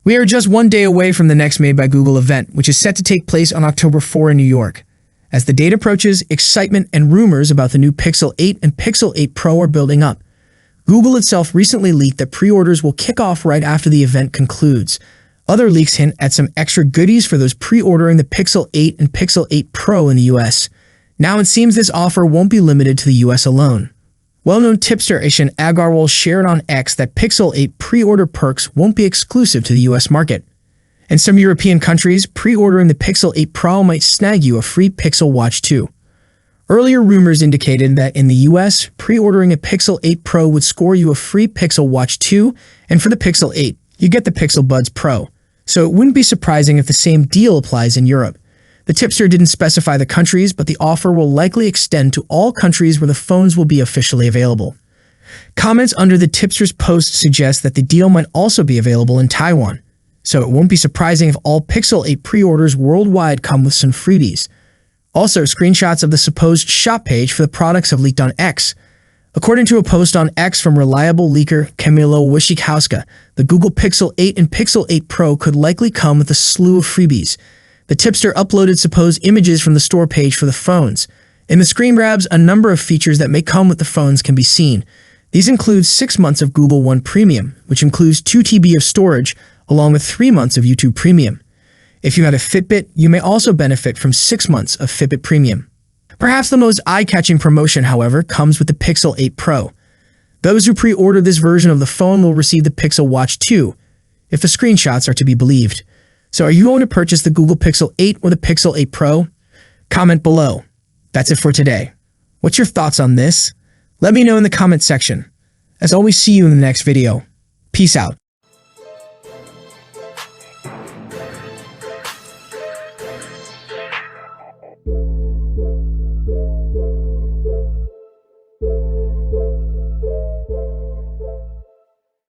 We are just one day away from the next Made by Google event, which is set to take place on October 4 in New York. As the date approaches, excitement and rumors about the new Pixel 8 and Pixel 8 Pro are building up. Google itself recently leaked that pre-orders will kick off right after the event concludes. Other leaks hint at some extra goodies for those pre-ordering the Pixel 8 and Pixel 8 Pro in the US. Now it seems this offer won't be limited to the US alone. Well-known tipster Ishan Agarwal shared on X that Pixel 8 pre-order perks won't be exclusive to the US market. In some European countries, pre-ordering the Pixel 8 Pro might snag you a free Pixel Watch 2. Earlier rumors indicated that in the US, pre-ordering a Pixel 8 Pro would score you a free Pixel Watch 2, and for the Pixel 8, you get the Pixel Buds Pro. So it wouldn't be surprising if the same deal applies in Europe. The tipster didn't specify the countries, but the offer will likely extend to all countries where the phones will be officially available. Comments under the tipster's post suggest that the deal might also be available in Taiwan, so it won't be surprising if all Pixel 8 pre-orders worldwide come with some freebies. Also, screenshots of the supposed shop page for the products have leaked on X. According to a post on X from reliable leaker Camilo Wyszykowska, the Google Pixel 8 and Pixel 8 Pro could likely come with a slew of freebies. The tipster uploaded supposed images from the store page for the phones. In the screen grabs, a number of features that may come with the phones can be seen. These include 6 months of Google One Premium, which includes 2 TB of storage, along with 3 months of YouTube Premium. If you had a Fitbit, you may also benefit from 6 months of Fitbit Premium. Perhaps the most eye-catching promotion, however, comes with the Pixel 8 Pro. Those who pre-order this version of the phone will receive the Pixel Watch 2, if the screenshots are to be believed. So are you going to purchase the Google Pixel 8 or the Pixel 8 Pro? Comment below. That's it for today. What's your thoughts on this? Let me know in the comment section. As always, see you in the next video. Peace out.